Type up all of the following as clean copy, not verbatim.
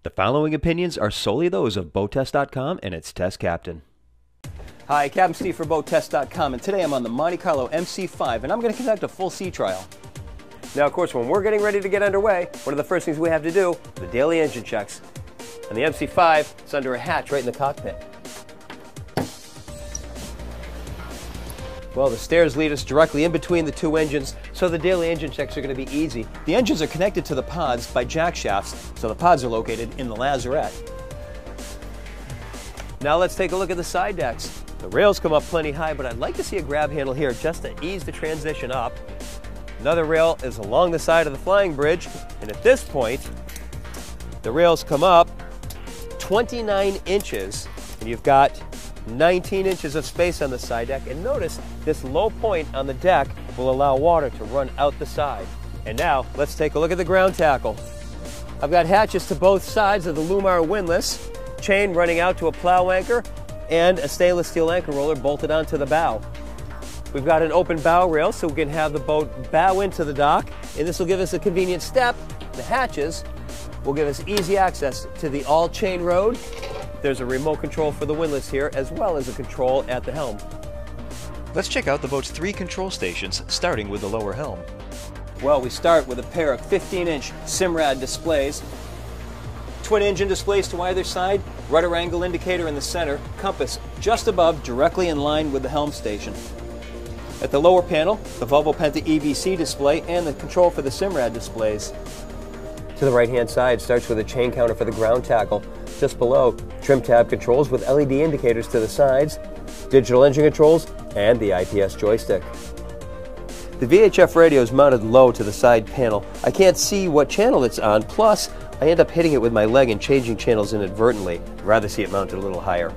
The following opinions are solely those of BoatTest.com and its test captain. Hi, Captain Steve for BoatTest.com, and today I'm on the Monte Carlo MC5 and I'm going to conduct a full sea trial. Now, of course, when we're getting ready to get underway, one of the first things we have to do are the daily engine checks. And the MC5 is under a hatch right in the cockpit. Well, the stairs lead us directly in between the two engines, so the daily engine checks are going to be easy. The engines are connected to the pods by jack shafts, so the pods are located in the lazarette. Now let's take a look at the side decks. The rails come up plenty high, but I'd like to see a grab handle here just to ease the transition up. Another rail is along the side of the flying bridge, and at this point, the rails come up 29 inches, and you've got 19 inches of space on the side deck. And notice this low point on the deck will allow water to run out the side. And now let's take a look at the ground tackle. I've got hatches to both sides of the Lumar windlass, chain running out to a plow anchor, and a stainless steel anchor roller bolted onto the bow. We've got an open bow rail so we can have the boat bow into the dock, and this will give us a convenient step. The hatches will give us easy access to the all-chain road. There's a remote control for the windlass here, as well as a control at the helm. Let's check out the boat's 3 control stations, starting with the lower helm. Well, we start with a pair of 15-inch Simrad displays. Twin engine displays to either side, rudder angle indicator in the center, compass just above, directly in line with the helm station. At the lower panel, the Volvo Penta EVC display and the control for the Simrad displays. To the right-hand side starts with a chain counter for the ground tackle. Just below, trim tab controls with LED indicators to the sides, digital engine controls, and the IPS joystick. The VHF radio is mounted low to the side panel. I can't see what channel it's on, plus I end up hitting it with my leg and changing channels inadvertently. I'd rather see it mounted a little higher.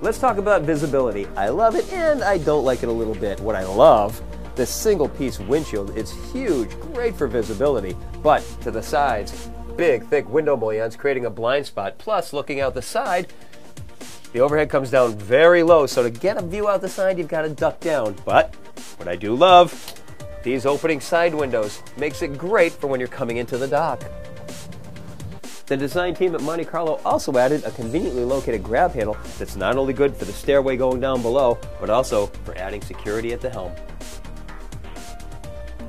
Let's talk about visibility. I love it and I don't like it a little bit. What I love, this single piece windshield is huge, great for visibility, but to the sides, big, thick window mullions creating a blind spot. Plus, looking out the side, the overhead comes down very low, so to get a view out the side, you've got to duck down. But what I do love, these opening side windows makes it great for when you're coming into the dock. The design team at Monte Carlo also added a conveniently located grab handle that's not only good for the stairway going down below, but also for adding security at the helm.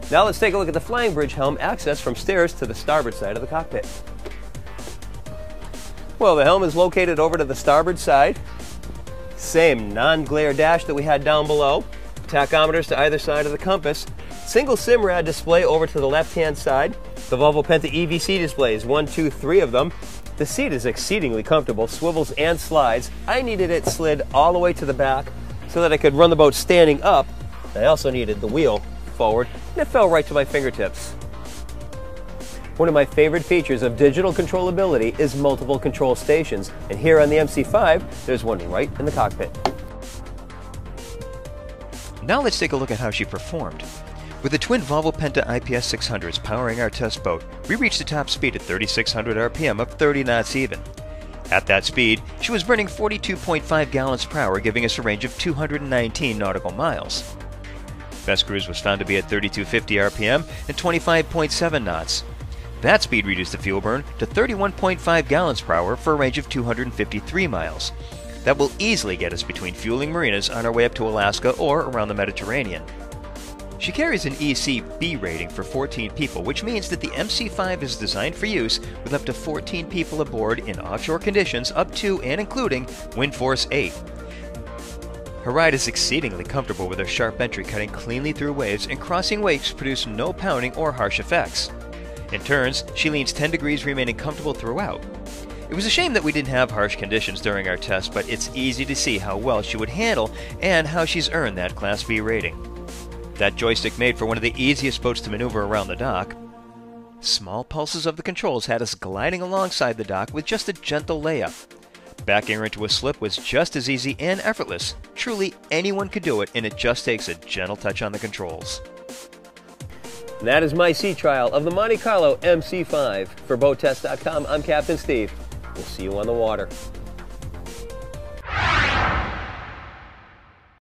Now let's take a look at the flying bridge helm access from stairs to the starboard side of the cockpit. Well, the helm is located over to the starboard side. Same non-glare dash that we had down below. Tachometers to either side of the compass. Single Simrad display over to the left-hand side. The Volvo Penta EVC displays, 1, 2, 3 of them. The seat is exceedingly comfortable, swivels and slides. I needed it slid all the way to the back so that I could run the boat standing up. I also needed the wheel forward, and it fell right to my fingertips. One of my favorite features of digital controllability is multiple control stations, and here on the MC5, there's one right in the cockpit. Now let's take a look at how she performed. With the twin Volvo Penta IPS 600s powering our test boat, we reached the top speed at 3,600 RPM of 30 knots even. At that speed, she was burning 42.5 gallons per hour, giving us a range of 219 nautical miles. Best cruise was found to be at 3,250 RPM and 25.7 knots. That speed reduced the fuel burn to 31.5 gallons per hour for a range of 253 miles. That will easily get us between fueling marinas on our way up to Alaska or around the Mediterranean. She carries an EC-B rating for 14 people, which means that the MC5 is designed for use with up to 14 people aboard in offshore conditions up to and including wind force 8. Her ride is exceedingly comfortable with her sharp entry cutting cleanly through waves, and crossing wakes produce no pounding or harsh effects. In turns, she leans 10 degrees, remaining comfortable throughout. It was a shame that we didn't have harsh conditions during our test, but it's easy to see how well she would handle and how she's earned that Class B rating. That joystick made for one of the easiest boats to maneuver around the dock. Small pulses of the controls had us gliding alongside the dock with just a gentle layup. Backing her into a slip was just as easy and effortless. Truly, anyone could do it, and it just takes a gentle touch on the controls. And that is my sea trial of the Monte Carlo MC5. For BoatTest.com, I'm Captain Steve. We'll see you on the water.